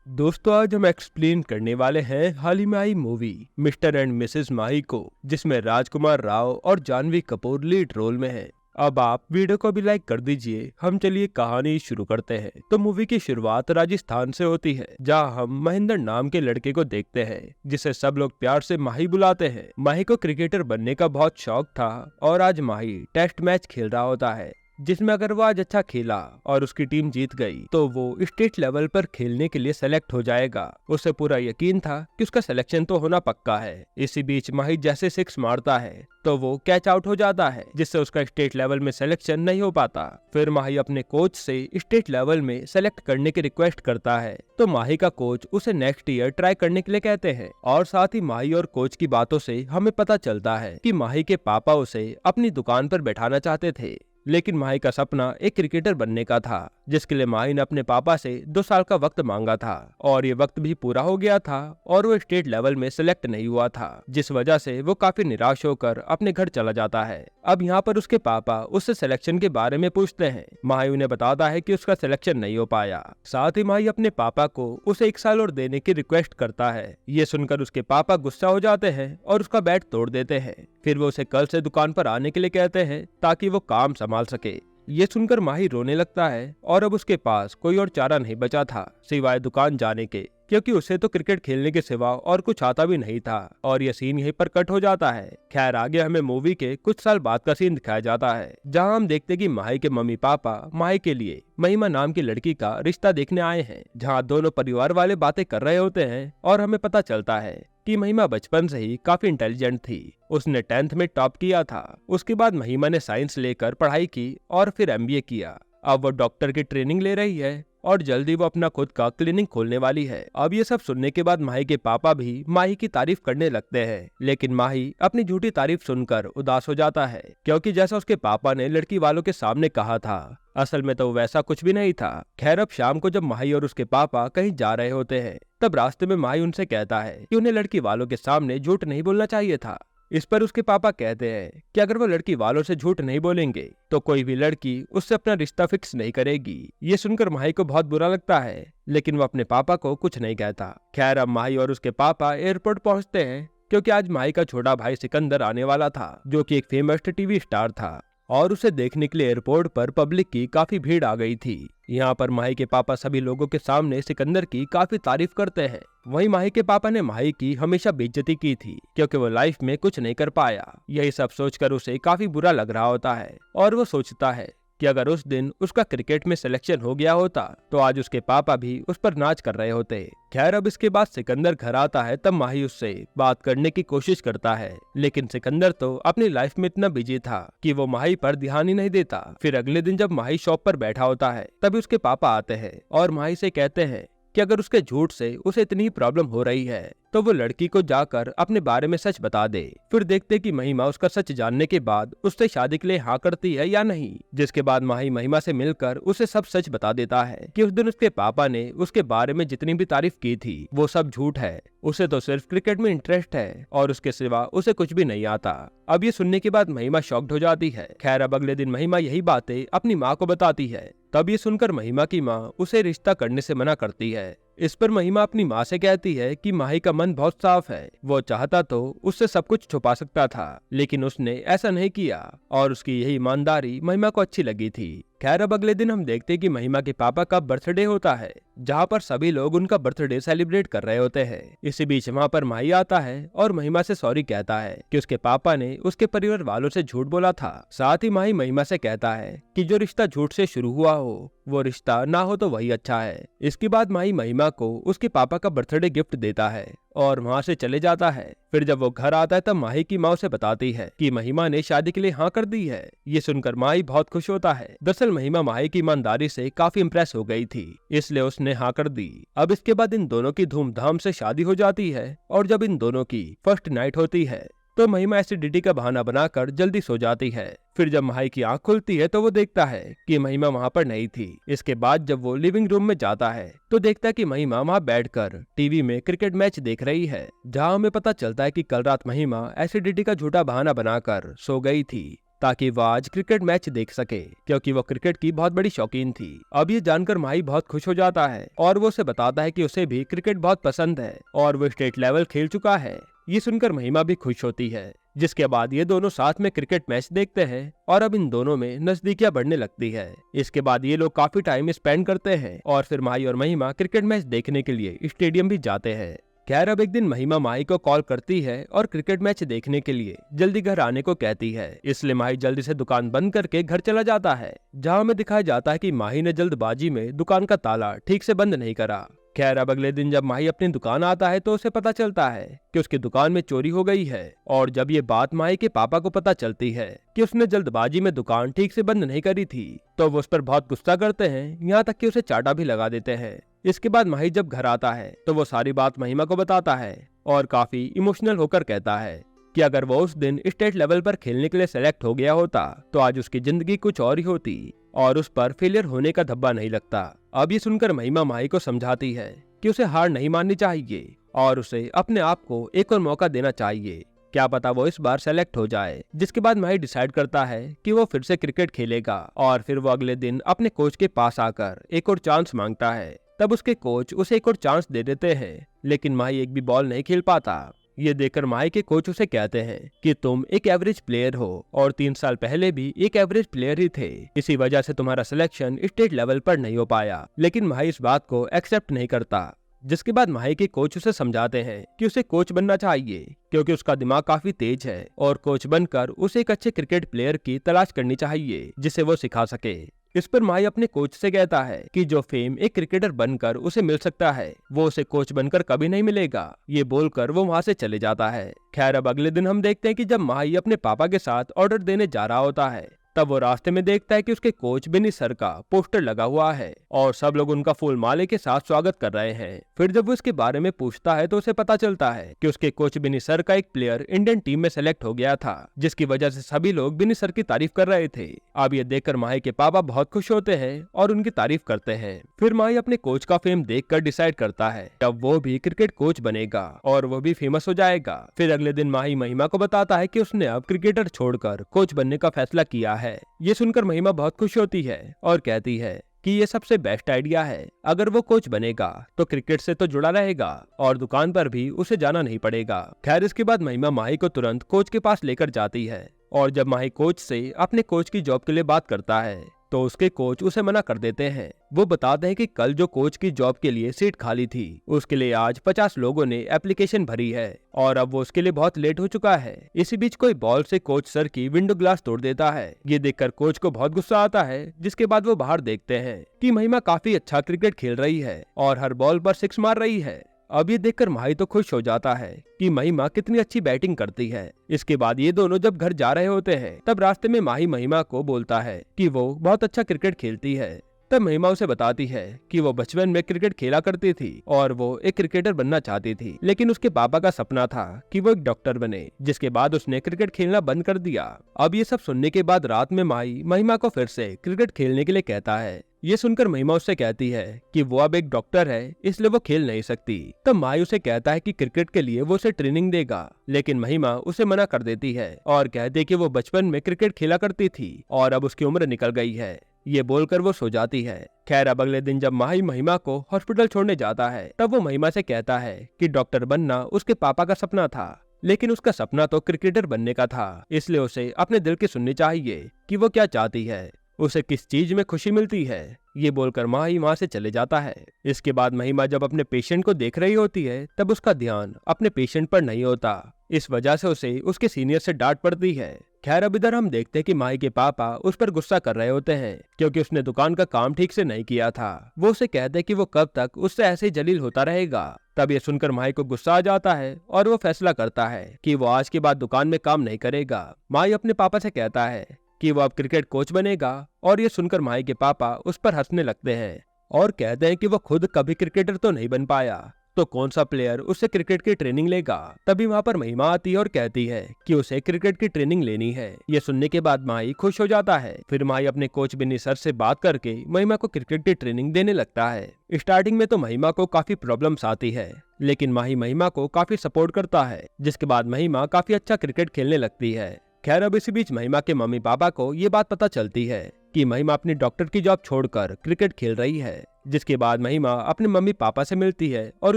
दोस्तों, आज हम एक्सप्लेन करने वाले हैं हाल ही में आई मूवी मिस्टर एंड मिसेस माही को, जिसमें राजकुमार राव और जानवी कपूर लीड रोल में हैं। अब आप वीडियो को भी लाइक कर दीजिए। हम चलिए कहानी शुरू करते हैं। तो मूवी की शुरुआत राजस्थान से होती है, जहां हम महेंद्र नाम के लड़के को देखते हैं, जिसे सब लोग प्यार से माही बुलाते हैं। माही को क्रिकेटर बनने का बहुत शौक था और आज माही टेस्ट मैच खेल रहा होता है, जिसमें अगर वो आज अच्छा खेला और उसकी टीम जीत गई तो वो स्टेट लेवल पर खेलने के लिए सेलेक्ट हो जाएगा। उसे पूरा यकीन था कि उसका सिलेक्शन तो होना पक्का है। इसी बीच माही जैसे सिक्स मारता है तो वो कैच आउट हो जाता है, जिससे उसका स्टेट लेवल में सिलेक्शन नहीं हो पाता। फिर माही अपने कोच से स्टेट लेवल में सेलेक्ट करने की रिक्वेस्ट करता है, तो माही का कोच उसे नेक्स्ट ईयर ट्राई करने के लिए कहते हैं। और साथ ही माही और कोच की बातों से हमें पता चलता है कि माही के पापा उसे अपनी दुकान पर बैठाना चाहते थे, लेकिन माही का सपना एक क्रिकेटर बनने का था, जिसके लिए माही ने अपने पापा से 2 साल का वक्त मांगा था और ये वक्त भी पूरा हो गया था और वो स्टेट लेवल में सिलेक्ट नहीं हुआ था, जिस वजह से वो काफी निराश होकर अपने घर चला जाता है। अब यहाँ पर उसके पापा उससे सिलेक्शन के बारे में पूछते हैं। माही उन्हें बताता है कि उसका सिलेक्शन नहीं हो पाया। साथ ही माही अपने पापा को उसे 1 साल और देने की रिक्वेस्ट करता है। ये सुनकर उसके पापा गुस्सा हो जाते हैं और उसका बैट तोड़ देते हैं। फिर वो उसे कल से दुकान पर आने के लिए कहते हैं ताकि वो काम संभाल सके। ये सुनकर माही रोने लगता है और अब उसके पास कोई और चारा नहीं बचा था सिवाय दुकान जाने के, क्योंकि उसे तो क्रिकेट खेलने के सिवा और कुछ आता भी नहीं था। और यह सीन यहीं पर कट हो जाता है। खैर, आगे हमें मूवी के कुछ साल बाद का सीन दिखाया जाता है, जहां हम देखते कि माही के मम्मी पापा माही के लिए महिमा नाम की लड़की का रिश्ता देखने आए हैं, जहां दोनों परिवार वाले बातें कर रहे होते हैं। और हमें पता चलता है कि महिमा बचपन से ही काफी इंटेलिजेंट थी। उसने 10th में टॉप किया था। उसके बाद महिमा ने साइंस लेकर पढ़ाई की और फिर MBA किया। अब वो डॉक्टर की ट्रेनिंग ले रही है और जल्दी वो अपना खुद का क्लिनिक खोलने वाली है। अब ये सब सुनने के बाद माही के पापा भी माही की तारीफ करने लगते हैं, लेकिन माही अपनी झूठी तारीफ सुनकर उदास हो जाता है, क्योंकि जैसा उसके पापा ने लड़की वालों के सामने कहा था, असल में तो वैसा कुछ भी नहीं था। खैर, अब शाम को जब माही और उसके पापा कहीं जा रहे होते हैं, तब रास्ते में माही उनसे कहता है कि उन्हें लड़की वालों के सामने झूठ नहीं बोलना चाहिए था। इस पर उसके पापा कहते हैं कि अगर वो लड़की वालों से झूठ नहीं बोलेंगे तो कोई भी लड़की उससे अपना रिश्ता फिक्स नहीं करेगी। ये सुनकर माही को बहुत बुरा लगता है, लेकिन वो अपने पापा को कुछ नहीं कहता। खैर, अब माही और उसके पापा एयरपोर्ट पहुंचते हैं, क्योंकि आज माही का छोटा भाई सिकंदर आने वाला था, जो कि एक फेमस टीवी स्टार था, और उसे देखने के लिए एयरपोर्ट पर पब्लिक की काफी भीड़ आ गई थी। यहाँ पर माही के पापा सभी लोगों के सामने सिकंदर की काफी तारीफ करते हैं। वहीं माही के पापा ने माही की हमेशा बेइज्जती की थी, क्योंकि वो लाइफ में कुछ नहीं कर पाया। यही सब सोचकर उसे काफी बुरा लग रहा होता है और वो सोचता है कि अगर उस दिन उसका क्रिकेट में सिलेक्शन हो गया होता तो आज उसके पापा भी उस पर नाच कर रहे होते। खैर, अब इसके बाद सिकंदर घर आता है, तब माही उससे बात करने की कोशिश करता है, लेकिन सिकंदर तो अपनी लाइफ में इतना बिजी था कि वो माही पर ध्यान ही नहीं देता। फिर अगले दिन जब माही शॉप पर बैठा होता है, तभी उसके पापा आते हैं और माही से कहते हैं कि अगर उसके झूठ से उसे इतनी प्रॉब्लम हो रही है तो वो लड़की को जाकर अपने बारे में सच बता दे। फिर देखते कि महिमा उसका सच जानने के बाद उससे शादी के लिए हाँ करती है या नहीं, जिसके बाद माही महिमा से मिलकर उसे सब सच बता देता है कि उस दिन उसके पापा ने उसके बारे में जितनी भी तारीफ की थी वो सब झूठ है। उसे तो सिर्फ क्रिकेट में इंटरेस्ट है और उसके सिवा उसे कुछ भी नहीं आता। अब ये सुनने के बाद महिमा शॉक्ड हो जाती है। खैर, अब अगले दिन महिमा यही बातें अपनी माँ को बताती है। तब ये सुनकर महिमा की माँ उसे रिश्ता करने से मना करती है। इस पर महिमा अपनी माँ से कहती है कि माही का मन बहुत साफ है, वो चाहता तो उससे सब कुछ छुपा सकता था, लेकिन उसने ऐसा नहीं किया और उसकी यही ईमानदारी महिमा को अच्छी लगी थी। खैर, अब अगले दिन हम देखते कि महिमा के पापा का बर्थडे होता है, जहाँ पर सभी लोग उनका बर्थडे सेलिब्रेट कर रहे होते हैं। इसी बीच वहाँ पर माही आता है और महिमा से सॉरी कहता है कि उसके पापा ने उसके परिवार वालों से झूठ बोला था। साथ ही माही महिमा से कहता है कि जो रिश्ता झूठ से शुरू हुआ हो वो रिश्ता ना हो तो वही अच्छा है। इसके बाद माही महिमा को उसके पापा का बर्थडे गिफ्ट देता है और वहाँ से चले जाता है। फिर जब वो घर आता है तब माही की माँ उसे बताती है कि महिमा ने शादी के लिए हाँ कर दी है। ये सुनकर माही बहुत खुश होता है। दरअसल महिमा माही की ईमानदारी से काफी इम्प्रेस हो गई थी, इसलिए उसने हाँ कर दी। अब इसके बाद इन दोनों की धूमधाम से शादी हो जाती है और जब इन दोनों की फर्स्ट नाइट होती है तो महिमा एसिडिटी का बहाना बनाकर जल्दी सो जाती है। फिर जब माही की आंख खुलती है तो वो देखता है कि महिमा वहाँ पर नहीं थी। इसके बाद जब वो लिविंग रूम में जाता है तो देखता है कि महिमा वहाँ बैठकर टीवी में क्रिकेट मैच देख रही है, जहाँ हमें पता चलता है कि कल रात महिमा एसिडिटी का झूठा बहाना बनाकर सो गई थी। ताकि वो आज क्रिकेट मैच देख सके, क्योंकि वो क्रिकेट की बहुत बड़ी शौकीन थी। अब ये जानकर माही बहुत खुश हो जाता है और वो उसे बताता है कि उसे भी क्रिकेट बहुत पसंद है और वो स्टेट लेवल खेल चुका है। ये सुनकर महिमा भी खुश होती है, जिसके बाद ये दोनों साथ में क्रिकेट मैच देखते हैं और अब इन दोनों में नजदीकियां बढ़ने लगती है। इसके बाद ये लोग काफी टाइम स्पेंड करते हैं और फिर माही और महिमा क्रिकेट मैच देखने के लिए स्टेडियम भी जाते हैं। खैर अब एक दिन महिमा माही को कॉल करती है और क्रिकेट मैच देखने के लिए जल्दी घर आने को कहती है, इसलिए माही जल्दी से दुकान बंद करके घर चला जाता है, जहाँ हमें दिखाया जाता है कि माही ने जल्दबाजी में दुकान का ताला ठीक से बंद नहीं करा। खैर अब अगले दिन जब माही अपनी दुकान आता है तो उसे पता चलता है कि उसकी दुकान में चोरी हो गई है और जब ये बात माही के पापा को पता चलती है कि उसने जल्दबाजी में दुकान ठीक से बंद नहीं करी थी तो वो उस पर बहुत गुस्सा करते हैं, यहाँ तक कि उसे चाटा भी लगा देते हैं। इसके बाद माही जब घर आता है तो वो सारी बात महिमा को बताता है और काफी इमोशनल होकर कहता है कि अगर वो उस दिन स्टेट लेवल पर खेलने के लिए सेलेक्ट हो गया होता तो आज उसकी जिंदगी कुछ और ही होती और उस पर फेलियर होने का धब्बा नहीं लगता। अब ये सुनकर महिमा माही को समझाती है कि उसे हार नहीं माननी चाहिए और उसे अपने आप को एक और मौका देना चाहिए, क्या पता वो इस बार सेलेक्ट हो जाए। जिसके बाद माही डिसाइड करता है कि वो फिर से क्रिकेट खेलेगा और फिर वो अगले दिन अपने कोच के पास आकर एक और चांस मांगता है। तब उसके कोच उसे एक और चांस दे देते हैं, लेकिन माही एक भी बॉल नहीं खेल पाता। ये देखकर माही के कोच उसे कहते हैं कि तुम एक एवरेज प्लेयर हो और 3 साल पहले भी एक एवरेज प्लेयर ही थे, इसी वजह से तुम्हारा सिलेक्शन स्टेट लेवल पर नहीं हो पाया। लेकिन माही इस बात को एक्सेप्ट नहीं करता। जिसके बाद माही के कोच उसे समझाते हैं कि उसे कोच बनना चाहिए, क्योंकि उसका दिमाग काफी तेज है और कोच बनकर उसे एक अच्छे क्रिकेट प्लेयर की तलाश करनी चाहिए जिसे वो सिखा सके। इस पर माही अपने कोच से कहता है कि जो फेम एक क्रिकेटर बनकर उसे मिल सकता है वो उसे कोच बनकर कभी नहीं मिलेगा। ये बोलकर वो वहाँ से चले जाता है। खैर अब अगले दिन हम देखते हैं कि जब माही अपने पापा के साथ ऑर्डर देने जा रहा होता है तब वो रास्ते में देखता है कि उसके कोच बिनी सर का पोस्टर लगा हुआ है और सब लोग उनका फूल माले के साथ स्वागत कर रहे हैं। फिर जब वो इसके बारे में पूछता है तो उसे पता चलता है कि उसके कोच बिनी सर का एक प्लेयर इंडियन टीम में सेलेक्ट हो गया था, जिसकी वजह से सभी लोग बिनी सर की तारीफ कर रहे थे। अब ये देखकर माही के पापा बहुत खुश होते हैं और उनकी तारीफ करते हैं। फिर माही अपने कोच का फेम देखकर डिसाइड करता है तब वो भी क्रिकेट कोच बनेगा और वो भी फेमस हो जाएगा। फिर अगले दिन माही महिमा को बताता है कि उसने अब क्रिकेटर छोड़कर कोच बनने का फैसला किया है। ये सुनकर महिमा बहुत खुश होती है और कहती है कि ये सबसे बेस्ट आइडिया है। अगर वो कोच बनेगा तो क्रिकेट से तो जुड़ा रहेगा और दुकान पर भी उसे जाना नहीं पड़ेगा। खैर इसके बाद महिमा माही को तुरंत कोच के पास लेकर जाती है और जब माही कोच से अपने कोच की जॉब के लिए बात करता है तो उसके कोच उसे मना कर देते हैं। वो बताते हैं कि कल जो कोच की जॉब के लिए सीट खाली थी उसके लिए आज 50 लोगों ने एप्लीकेशन भरी है और अब वो उसके लिए बहुत लेट हो चुका है। इसी बीच कोई बॉल से कोच सर की विंडो ग्लास तोड़ देता है। ये देखकर कोच को बहुत गुस्सा आता है। जिसके बाद वो बाहर देखते हैं कि महिमा काफी अच्छा क्रिकेट खेल रही है और हर बॉल पर 6 मार रही है। अब ये देखकर माही तो खुश हो जाता है कि महिमा कितनी अच्छी बैटिंग करती है। इसके बाद ये दोनों जब घर जा रहे होते हैं तब रास्ते में माही महिमा को बोलता है कि वो बहुत अच्छा क्रिकेट खेलती है। तब महिमा उसे बताती है कि वो बचपन में क्रिकेट खेला करती थी और वो एक क्रिकेटर बनना चाहती थी, लेकिन उसके पापा का सपना था कि वो एक डॉक्टर बने, जिसके बाद उसने क्रिकेट खेलना बंद कर दिया। अब ये सब सुनने के बाद रात में माही महिमा को फिर से क्रिकेट खेलने के लिए कहता है। ये सुनकर महिमा उससे कहती है कि वो अब एक डॉक्टर है इसलिए वो खेल नहीं सकती। तब माही उसे कहता है कि क्रिकेट के लिए वो उसे ट्रेनिंग देगा, लेकिन महिमा उसे मना कर देती है और कहती है कि वो बचपन में क्रिकेट खेला करती थी और अब उसकी उम्र निकल गई है। ये बोलकर वो सो जाती है। खैर अब अगले दिन जब माही महिमा को हॉस्पिटल छोड़ने जाता है तब वो महिमा से कहता है कि डॉक्टर बनना उसके पापा का सपना था, लेकिन उसका सपना तो क्रिकेटर बनने का था, इसलिए उसे अपने दिल की सुननी चाहिए कि वो क्या चाहती है, उसे किस चीज में खुशी मिलती है। ये बोलकर माही वहाँ से चले जाता है। इसके बाद महिमा जब अपने पेशेंट को देख रही होती है तब उसका ध्यान अपने पेशेंट पर नहीं होता। इस वजह से उसे उसके सीनियर से डांट पड़ती है। खैर अब इधर हम देखते हैं कि माही के पापा उस पर गुस्सा कर रहे होते हैं क्योंकि उसने दुकान का काम ठीक से नहीं किया था। वो उसे कहते हैं कि वो कब तक उससे ऐसे ही जलील होता रहेगा। तब ये सुनकर माही को गुस्सा आ जाता है और वो फैसला करता है कि वो आज के बाद दुकान में काम नहीं करेगा। माही अपने पापा से कहता है कि वो अब क्रिकेट कोच बनेगा और ये सुनकर माही के पापा उस पर हंसने लगते हैं और कहते हैं कि वो खुद कभी क्रिकेटर तो नहीं बन पाया तो कौन सा प्लेयर उससे क्रिकेट की ट्रेनिंग लेगा। तभी वहाँ पर महिमा आती है और कहती है कि उसे क्रिकेट की ट्रेनिंग लेनी है। ये सुनने के बाद माही खुश हो जाता है। फिर माही अपने कोच बिन्नी सर से बात करके महिमा को क्रिकेट की ट्रेनिंग देने लगता है। स्टार्टिंग में तो महिमा को काफी प्रॉब्लम्स आती है, लेकिन माही महिमा को काफी सपोर्ट करता है। जिसके बाद महिमा काफी अच्छा क्रिकेट खेलने लगती है। खैर अब इसी बीच महिमा के मम्मी पापा को ये बात पता चलती है कि महिमा अपनी डॉक्टर की जॉब छोड़कर क्रिकेट खेल रही है। जिसके बाद महिमा अपने मम्मी पापा से मिलती है और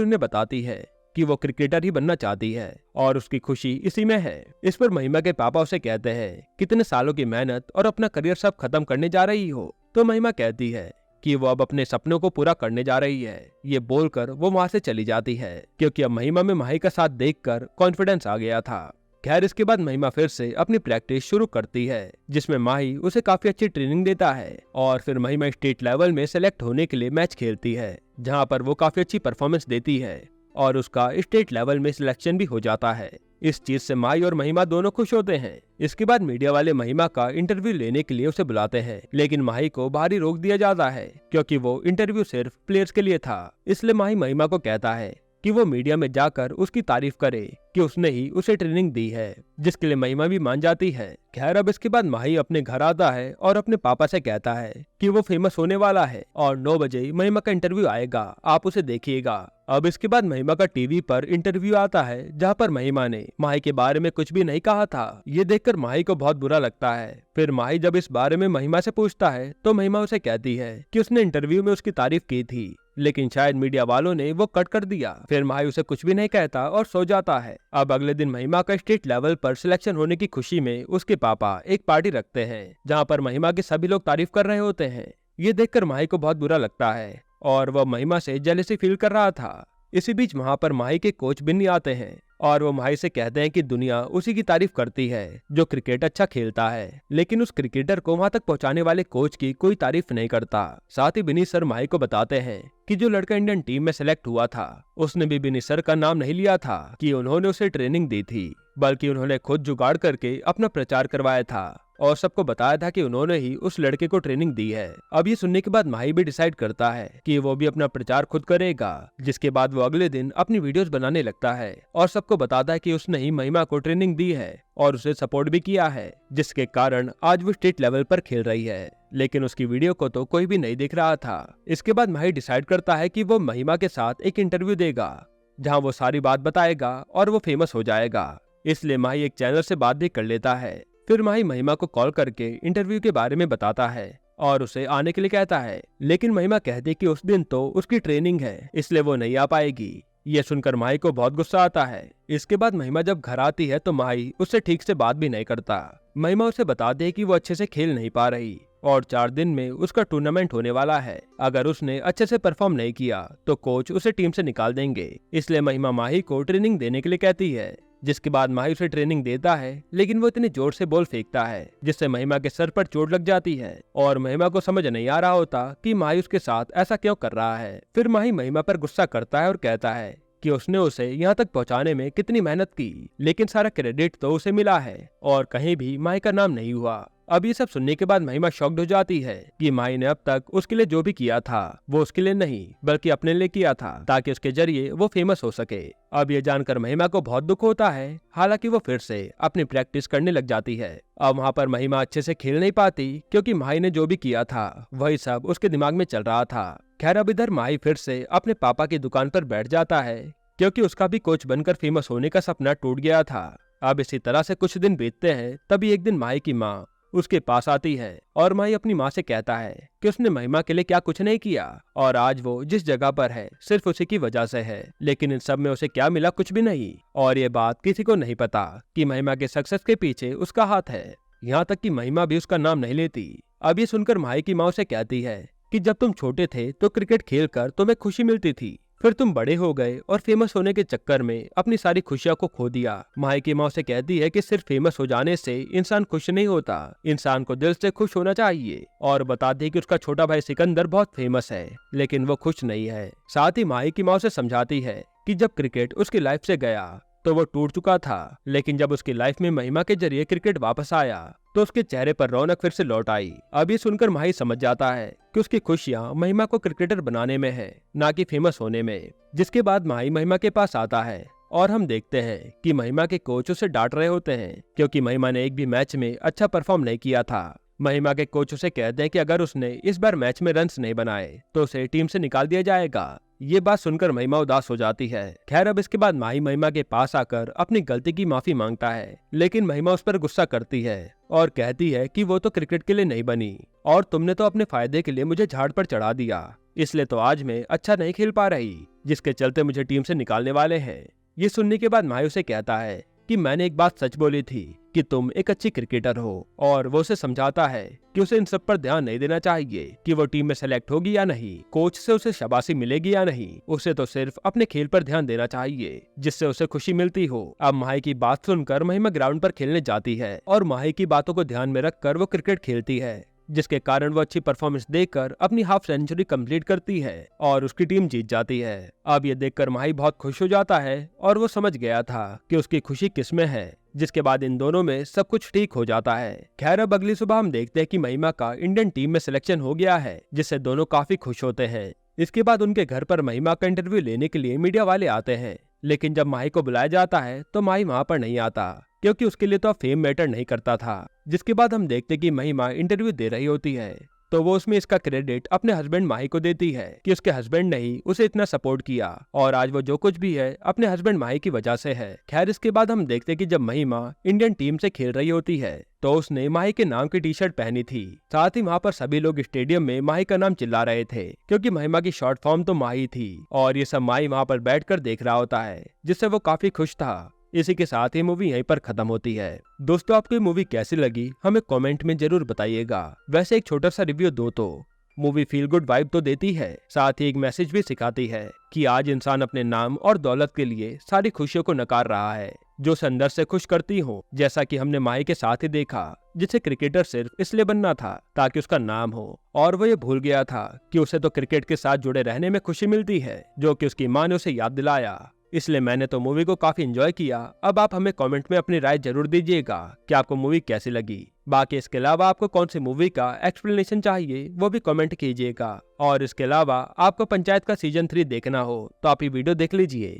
उन्हें बताती है कि वो क्रिकेटर ही बनना चाहती है और उसकी खुशी इसी में है। इस पर महिमा के पापा उसे कहते हैं कितने सालों की मेहनत और अपना करियर सब खत्म करने जा रही हो। तो महिमा कहती है कि वो अब अपने सपनों को पूरा करने जा रही है। ये बोलकर वो वहाँ से चली जाती है क्योंकि अब महिमा में माही का साथ देखकर कॉन्फिडेंस आ गया था। खैर इसके बाद महिमा फिर से अपनी प्रैक्टिस शुरू करती है जिसमें माही उसे काफी अच्छी ट्रेनिंग देता है और फिर महिमा स्टेट लेवल में सेलेक्ट होने के लिए मैच खेलती है जहाँ पर वो काफी अच्छी परफॉर्मेंस देती है और उसका स्टेट लेवल में सिलेक्शन भी हो जाता है। इस चीज से माही और महिमा दोनों खुश होते हैं। इसके बाद मीडिया वाले महिमा का इंटरव्यू लेने के लिए उसे बुलाते हैं लेकिन माही को बाहर ही रोक दिया जाता है क्योंकि वो इंटरव्यू सिर्फ प्लेयर्स के लिए था। इसलिए माही महिमा को कहता है कि वो मीडिया में जाकर उसकी तारीफ करे कि उसने ही उसे ट्रेनिंग दी है, जिसके लिए महिमा भी मान जाती है। खैर अब इसके बाद माही अपने घर आता है और अपने पापा से कहता है कि वो फेमस होने वाला है और 9 बजे महिमा का इंटरव्यू आएगा, आप उसे देखिएगा। अब इसके बाद महिमा का टीवी पर इंटरव्यू आता है जहाँ पर महिमा ने माही के बारे में कुछ भी नहीं कहा था। ये देखकर माही को बहुत बुरा लगता है। फिर माही जब इस बारे में महिमा से पूछता है तो महिमा उसे कहती है कि उसने इंटरव्यू में उसकी तारीफ की थी लेकिन शायद मीडिया वालों ने वो कट कर दिया। फिर माही उसे कुछ भी नहीं कहता और सो जाता है। अब अगले दिन महिमा का स्टेट लेवल पर सिलेक्शन होने की खुशी में उसके पापा एक पार्टी रखते हैं जहाँ पर महिमा के सभी लोग तारीफ कर रहे होते हैं। ये देखकर माही को बहुत बुरा लगता है और वह महिमा से जेलसी फील कर रहा था। इसी बीच वहाँ पर माही के कोच बिन्नी आते हैं और वो माही से कहते हैं कि दुनिया उसी की तारीफ करती है जो क्रिकेट अच्छा खेलता है, लेकिन उस क्रिकेटर को वहाँ तक पहुँचाने वाले कोच की कोई तारीफ नहीं करता। साथ ही बिन्नी सर माही को बताते हैं कि जो लड़का इंडियन टीम में सेलेक्ट हुआ था उसने भी बिन्नी सर का नाम नहीं लिया था कि उन्होंने उसे ट्रेनिंग दी थी, बल्कि उन्होंने खुद जुगाड़ करके अपना प्रचार करवाया था और सबको बताया था कि उन्होंने ही उस लड़के को ट्रेनिंग दी है। अब ये सुनने के बाद माही भी डिसाइड करता है कि वो भी अपना प्रचार खुद करेगा, जिसके बाद वो अगले दिन अपनी वीडियोस बनाने लगता है और सबको बताता है कि उसने ही महिमा को ट्रेनिंग दी है और उसे सपोर्ट भी किया है, जिसके कारण आज वो स्टेट लेवल पर खेल रही है। लेकिन उसकी वीडियो को तो कोई भी नहीं देख रहा था। इसके बाद माही डिसाइड करता है कि वो महिमा के साथ एक इंटरव्यू देगा जहाँ वो सारी बात बताएगा और वो फेमस हो जाएगा। इसलिए माही एक चैनल से बात भी कर लेता है। फिर माही महिमा को कॉल करके इंटरव्यू के बारे में बताता है और उसे आने के लिए कहता है, लेकिन महिमा कहती कि उस दिन तो उसकी ट्रेनिंग है इसलिए वो नहीं आ पाएगी। ये सुनकर माही को बहुत गुस्सा आता है। इसके बाद महिमा जब घर आती है तो माही उससे ठीक से बात भी नहीं करता। महिमा उसे बताती है कि वो अच्छे से खेल नहीं पा रही और 4 दिन में उसका टूर्नामेंट होने वाला है। अगर उसने अच्छे से परफॉर्म नहीं किया तो कोच उसे टीम से निकाल देंगे। इसलिए महिमा माही को ट्रेनिंग देने के लिए कहती है, जिसके बाद माही उसे ट्रेनिंग देता है लेकिन वो इतनी जोर से बॉल फेंकता है जिससे महिमा के सर पर चोट लग जाती है और महिमा को समझ नहीं आ रहा होता कि माही उसके साथ ऐसा क्यों कर रहा है। फिर माही महिमा पर गुस्सा करता है और कहता है कि उसने उसे यहाँ तक पहुँचाने में कितनी मेहनत की, लेकिन सारा क्रेडिट तो उसे मिला है और कहीं भी माही का नाम नहीं हुआ। अब ये सब सुनने के बाद महिमा शॉक्ड हो जाती है कि माही ने अब तक उसके लिए जो भी किया था वो उसके लिए नहीं बल्कि अपने लिए किया था ताकि उसके जरिए वो फेमस हो सके। अब ये जानकर महिमा को बहुत दुख होता है। हालांकि वो फिर से अपनी प्रैक्टिस करने लग जाती है। अब वहाँ पर महिमा अच्छे से खेल नहीं पाती क्योंकि माही ने जो भी किया था वही सब उसके दिमाग में चल रहा था। खैर अब इधर माही फिर से अपने पापा की दुकान पर बैठ जाता है क्योंकि उसका भी कोच बनकर फेमस होने का सपना टूट गया था। अब इसी तरह से कुछ दिन बीतते हैं। तभी एक दिन माही की माँ उसके पास आती है और माही अपनी माँ से कहता है कि उसने महिमा के लिए क्या कुछ नहीं किया और आज वो जिस जगह पर है सिर्फ उसी की वजह से है, लेकिन इन सब में उसे क्या मिला, कुछ भी नहीं। और ये बात किसी को नहीं पता कि महिमा के सक्सेस के पीछे उसका हाथ है। यहाँ तक कि महिमा भी उसका नाम नहीं लेती। अब ये सुनकर माही की माँ उसे कहती है कि जब तुम छोटे थे तो क्रिकेट खेल कर तुम्हें खुशी मिलती थी, फिर तुम बड़े हो गए और फेमस होने के चक्कर में अपनी सारी खुशियों को खो दिया। माही की माँ से कहती है कि सिर्फ फेमस हो जाने से इंसान खुश नहीं होता, इंसान को दिल से खुश होना चाहिए। और बताती है कि उसका छोटा भाई सिकंदर बहुत फेमस है लेकिन वो खुश नहीं है। साथ ही माही की माँ से समझाती है कि जब क्रिकेट उसकी लाइफ से गया तो वो टूट चुका था, लेकिन जब उसकी लाइफ में महिमा के जरिए क्रिकेट वापस आया तो उसके चेहरे पर रौनक फिर से लौट आई। अब ये सुनकर माही समझ जाता है कि उसकी खुशियां महिमा को क्रिकेटर बनाने में है, ना कि फेमस होने में। जिसके बाद माही महिमा के पास आता है और हम देखते हैं कि महिमा के कोच उसे डांट रहे होते हैं क्योंकि महिमा ने एक भी मैच में अच्छा परफॉर्म नहीं किया था। महिमा के कोच उसे कहते हैं कि अगर उसने इस बार मैच में रन्स नहीं बनाए तो उसे टीम से निकाल दिया जाएगा। ये बात सुनकर महिमा उदास हो जाती है। खैर अब इसके बाद माही महिमा के पास आकर अपनी गलती की माफी मांगता है, लेकिन महिमा उस पर गुस्सा करती है और कहती है कि वो तो क्रिकेट के लिए नहीं बनी और तुमने तो अपने फायदे के लिए मुझे झाड़ पर चढ़ा दिया, इसलिए तो आज मैं अच्छा नहीं खेल पा रही, जिसके चलते मुझे टीम से निकालने वाले हैं। ये सुनने के बाद माही उसे कहता है कि मैंने एक बात सच बोली थी कि तुम एक अच्छी क्रिकेटर हो, और वो उसे समझाता है कि उसे इन सब पर ध्यान नहीं देना चाहिए कि वो टीम में सेलेक्ट होगी या नहीं, कोच से उसे शाबाशी मिलेगी या नहीं, उसे तो सिर्फ अपने खेल पर ध्यान देना चाहिए जिससे उसे खुशी मिलती हो। अब माही की बात सुनकर महिमा ग्राउंड पर खेलने जाती है और माही की बातों को ध्यान में रखकर वो क्रिकेट खेलती है, जिसके कारण वो अच्छी परफॉर्मेंस देकर अपनी हाफ सेंचुरी कंप्लीट करती है और उसकी टीम जीत जाती है। अब ये देखकर माही बहुत खुश हो जाता है और वो समझ गया था कि उसकी खुशी किसमें है, जिसके बाद इन दोनों में सब कुछ ठीक हो जाता है। खैर अब अगली सुबह हम देखते हैं कि महिमा का इंडियन टीम में सिलेक्शन हो गया है, जिससे दोनों काफी खुश होते हैं। इसके बाद उनके घर पर महिमा का इंटरव्यू लेने के लिए मीडिया वाले आते हैं, लेकिन जब माही को बुलाया जाता है तो माही वहाँ पर नहीं आता, क्योंकि उसके लिए तो अब फेम मैटर नहीं करता था। जिसके बाद हम देखते कि महिमा इंटरव्यू दे रही होती है, तो वो उसमें इसका क्रेडिट अपने हस्बैंड माही को देती है कि उसके हस्बैंड ने ही उसे इतना सपोर्ट किया और आज वो जो कुछ भी है अपने हस्बैंड माही की वजह से है। खैर इसके बाद हम देखते कि जब महिमा इंडियन टीम से खेल रही होती है तो उसने माही के नाम की टी शर्ट पहनी थी। साथ ही वहाँ पर सभी लोग स्टेडियम में माही का नाम चिल्ला रहे थे, क्योंकि महिमा की शॉर्ट फॉर्म तो माही थी और ये सब माही वहाँ पर बैठकर देख रहा होता है, जिससे वो काफी खुश था। इसी के साथ ही मूवी यहीं पर खत्म होती है। दोस्तों आपको ये मूवी कैसी लगी हमें कमेंट में जरूर बताइएगा। वैसे एक छोटा सा रिव्यू दो तो मूवी फील गुड वाइब तो देती है, साथ ही एक मैसेज भी सिखाती है कि आज इंसान अपने नाम और दौलत के लिए सारी खुशियों को नकार रहा है जो उसे अंदर से खुश करती हो, जैसा कि हमने माही के साथ ही देखा, जिसे क्रिकेटर सिर्फ इसलिए बनना था ताकि उसका नाम हो, और वो ये भूल गया था कि उसे तो क्रिकेट के साथ जुड़े रहने में खुशी मिलती है, जो कि उसकी माँ ने उसे याद दिलाया। इसलिए मैंने तो मूवी को काफी एंजॉय किया। अब आप हमें कमेंट में अपनी राय जरूर दीजिएगा कि आपको मूवी कैसी लगी। बाकी इसके अलावा आपको कौन सी मूवी का एक्सप्लेनेशन चाहिए वो भी कमेंट कीजिएगा, और इसके अलावा आपको पंचायत का सीजन 3 देखना हो तो आप ये वीडियो देख लीजिए।